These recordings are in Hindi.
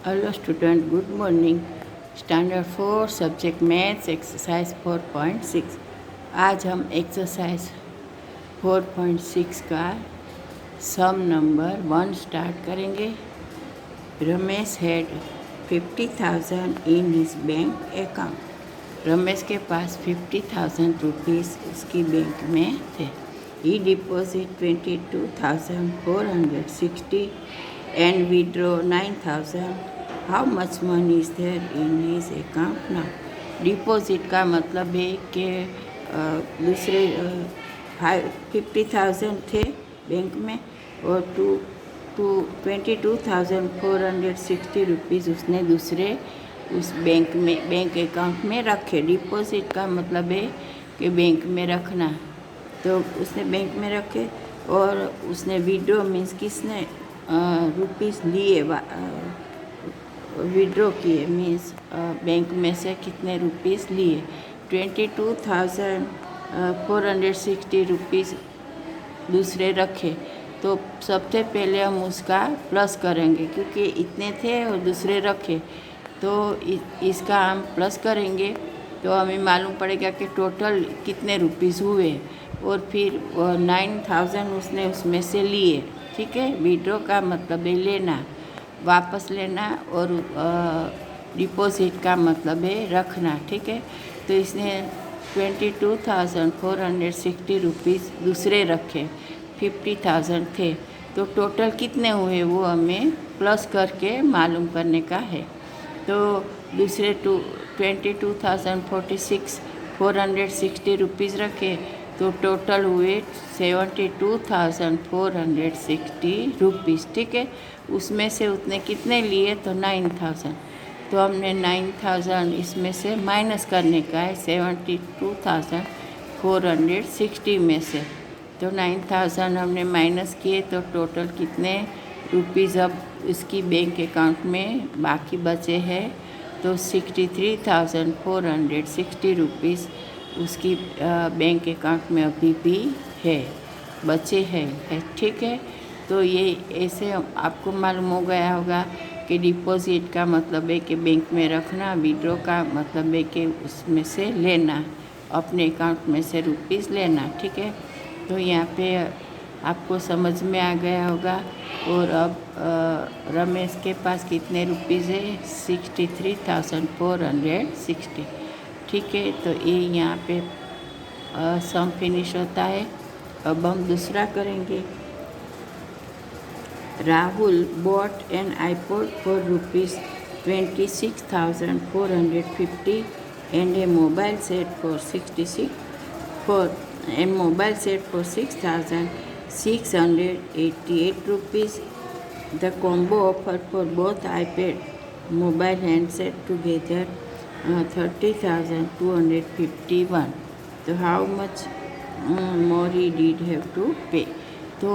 Hello student, good morning. Standard 4 subject maths exercise 4.6। आज हम एक्सरसाइज 4.6 का सम नंबर 1 स्टार्ट करेंगे। Ramesh had 50,000 in his bank account. Ramesh के पास 50,000 रुपीज़ उसकी बैंक में थे। ही deposit 22,460 and withdraw 9,000. How much money is there in his account now? Deposit का मतलब है कि दूसरे 50,000 थे बैंक में और 22,460 रुपीज़ उसने दूसरे उस बैंक अकाउंट में रखे। डिपॉजिट का मतलब है कि बैंक में रखना, तो उसने बैंक में रखे और उसने विड्रॉ मीन्स किसने रुपीज़ लिए, विड्रॉ किए मीन्स बैंक में से कितने रुपीज़ लिए। 22,460 रुपीज़ दूसरे रखे, तो सबसे पहले हम उसका प्लस करेंगे क्योंकि इतने थे और दूसरे रखे, तो इसका हम प्लस करेंगे तो हमें मालूम पड़ेगा कि टोटल कितने रुपीज़ हुए। और फिर 9,000 उसने उसमें से लिए। ठीक है, विड्रॉ का मतलब है लेना, वापस लेना, और डिपॉजिट का मतलब है रखना। ठीक है, तो इसने 22,460 रुपीज़ दूसरे रखे, 50,000 थे, तो टोटल कितने हुए वो हमें प्लस करके मालूम करने का है। तो दूसरे 22,460 रुपीज़ रखे, तो टोटल हुए 72,460 रुपीज़। ठीक है, उसमें से उतने कितने लिए, तो 9,000, तो हमने 9,000 इसमें से माइनस करने का है 72,460 में से। तो 9,000 हमने माइनस किए, तो टोटल कितने रुपीज़ अब इसकी बैंक अकाउंट में बाकी बचे हैं, तो 63,460 रुपीज़ उसकी बैंक अकाउंट में अभी भी है, बचे हैं। ठीक है, तो ये ऐसे आपको मालूम हो गया होगा कि डिपॉजिट का मतलब है कि बैंक में रखना, विड्रॉ का मतलब है कि उसमें से लेना, अपने अकाउंट में से रुपीज़ लेना। ठीक है, तो यहाँ पे आपको समझ में आ गया होगा। और अब रमेश के पास कितने रुपीज़ है, 63,460। ठीक है, तो ये यहाँ पे सम फिनिश होता है। अब हम दूसरा करेंगे। Rahul bot N iPod for rupees 26,450 and A mobile set for 6,688 rupees. The combo offer for both iPad mobile handset together 30,251. So how much more he did have to pay? तो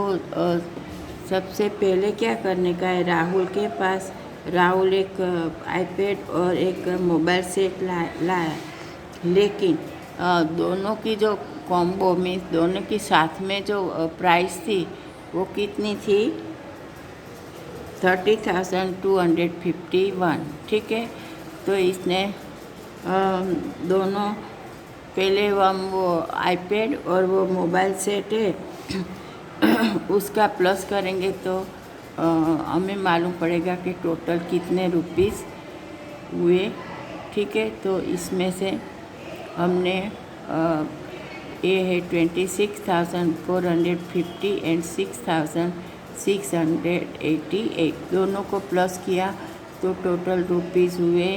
सबसे पहले क्या करने का है, राहुल एक आईपैड और एक मोबाइल सेट लाया, लेकिन दोनों की जो कॉम्बो मीन्स दोनों की साथ में जो प्राइस थी वो कितनी थी, 30,251। ठीक है, तो इसने दोनों पहले हम वो आईपैड और वो मोबाइल सेट है उसका प्लस करेंगे, तो हमें मालूम पड़ेगा कि टोटल कितने रुपीज़ हुए। ठीक है, तो इसमें से हमने ये है 26,450 एंड 6,688, दोनों को प्लस किया तो टोटल रुपीज़ हुए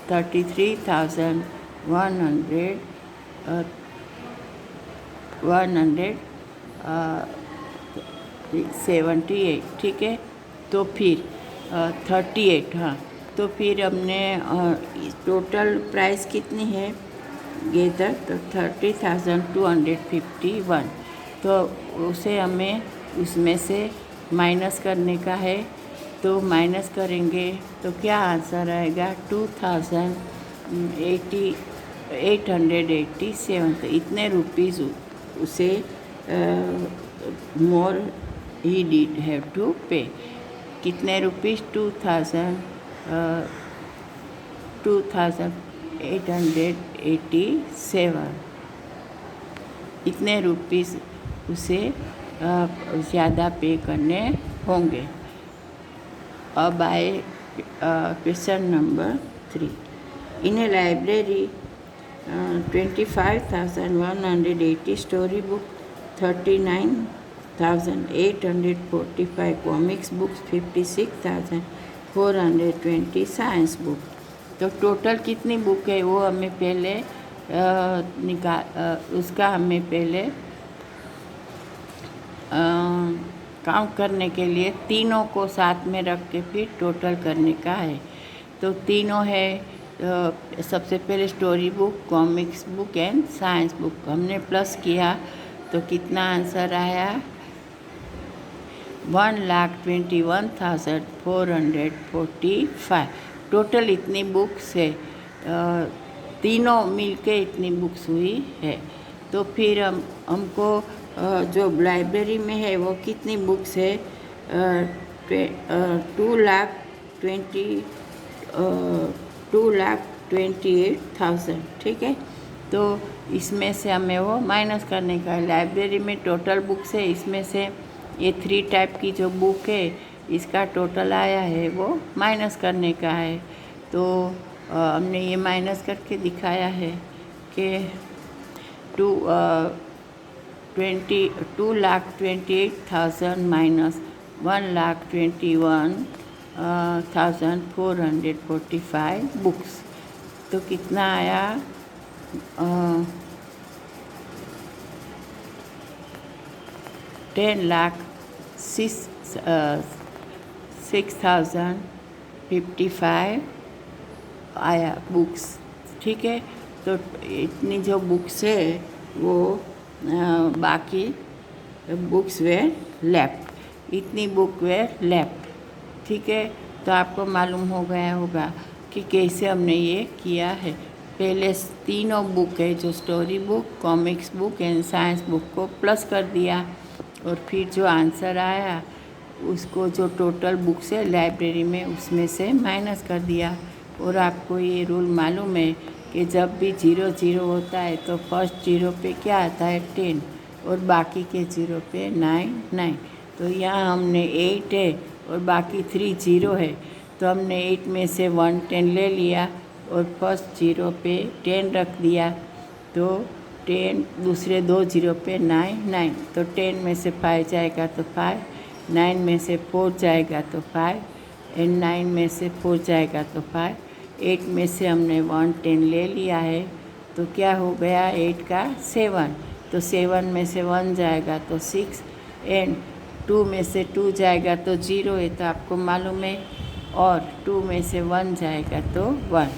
33,178। ठीक है, तो फिर 38, हाँ, तो फिर हमने टोटल प्राइस कितनी है गेदर, तो 30,251, तो उसे हमें उसमें से माइनस करने का है। तो माइनस करेंगे तो क्या आंसर आएगा, 2,887। तो इतने रुपीज़ उसे मोर ही डिड हैव टू पे। कितने रुपीज़ 2887 इतने रुपीज़ उसे ज़्यादा पे करने होंगे। अब आए question number 3। In a library 25,180 story book, 39,845 comics books, 56,420 science book. तो टोटल कितनी बुक है वो हमें पहले उसका हमें पहले काउंट करने के लिए तीनों को साथ में रख के फिर टोटल करने का है। तो तीनों है सबसे पहले story book, comics book and science book. हमने प्लस किया तो कितना आंसर आया? 1,21,445। टोटल इतनी बुक्स है, तीनों मिलके इतनी बुक्स हुई है। तो फिर हमको जो लाइब्रेरी में है वो कितनी बुक्स है? 2,28,000। ठीक है, तो इसमें से हमें वो माइनस करने का है। लाइब्रेरी में टोटल बुक्स है, इसमें से ये 3 टाइप की जो बुक है इसका टोटल आया है वो माइनस करने का है। तो हमने ये माइनस करके दिखाया है कि 2,28,000 माइनस 1,21,445 बुक्स। तो कितना आया? 10,06,055 आया बुक्स। ठीक है, तो इतनी जो बुक्स है वो बाकी बुक्स वेर लेफ्ट, इतनी बुक वेर लेफ्ट। ठीक है, तो आपको मालूम हो गया होगा कि कैसे हमने ये किया है। पहले तीनों बुक है जो story book, comics book and science book को प्लस कर दिया और फिर जो आंसर आया उसको जो टोटल बुक्स है लाइब्रेरी में उसमें से माइनस कर दिया। और आपको ये रूल मालूम है कि जब भी 0 0 होता है तो फर्स्ट 0 पे क्या आता है? 10 और बाकी के 0 पे 9 9। तो यहाँ हमने 8 है और बाकी 3 0 है, तो हमने 8 में से 1 10 ले लिया और फर्स्ट 0 पे 10 रख दिया। तो 10 दूसरे 2 0 पे 9 9। तो 10 में से 5 जाएगा तो 5, 9 में से 4 जाएगा तो 5 एंड 9 में से 4 जाएगा तो 5। 8 में से हमने 1 10 ले लिया है, तो क्या हो गया? 8 का 7। तो 7 में से 1 जाएगा तो 6 एंड 2 में से 2 जाएगा तो 0 है, तो आपको मालूम है। और 2 में से 1 जाएगा तो 1।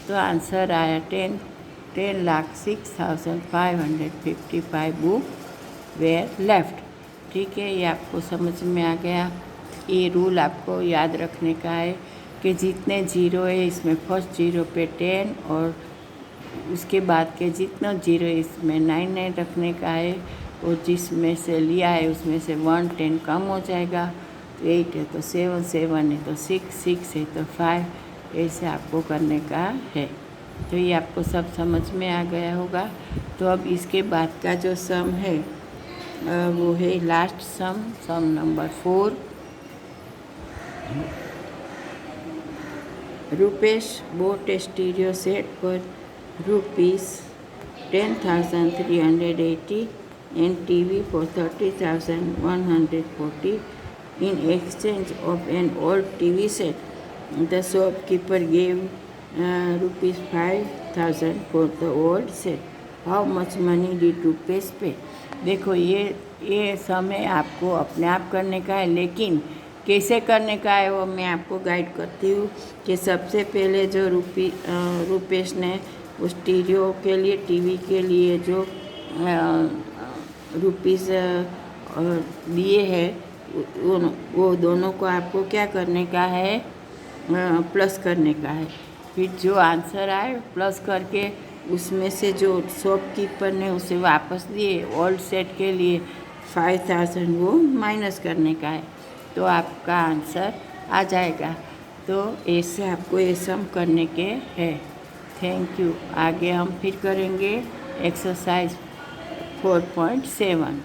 तो आंसर आया 10,06,555 बुक वेयर लेफ्ट। ठीक है, ये आपको समझ में आ गया। ये रूल आपको याद रखने का है कि जितने 0 है इसमें फर्स्ट 0 पे 10 और उसके बाद के जितना 0 है इसमें 9 9 रखने का है, और जिसमें से लिया है उसमें से 1 10 कम हो जाएगा। तो 8 है तो 7 7 है तो 6 6 है तो 5, ऐसे आपको करने का है। तो ये आपको सब समझ में आ गया होगा। तो अब इसके बाद का जो सम है वो है last sum number 4। Rupesh bought a stereo set for ₹10,380 and TV for 30,140 in exchange of an old TV set. The shopkeeper gave ₹5,000 for the old set. How much money did Rupesh pay? देखो ये समय आपको अपने आप करने का है, लेकिन कैसे करने का है वो मैं आपको गाइड करती हूँ। कि सबसे पहले जो रुपेश ने उस स्टीरियो के लिए, टीवी के लिए जो रुपीस दिए हैं वो दोनों को आपको क्या करने का है? प्लस करने का है। फिर जो आंसर आए प्लस करके उसमें से जो शॉपकीपर ने उसे वापस दिए ओल्ड सेट के लिए 5,000 वो माइनस करने का है। तो आपका आंसर आ जाएगा। तो ऐसे आपको ये सम करने के हैं। Thank you. आगे हम फिर करेंगे एक्सरसाइज 4.7।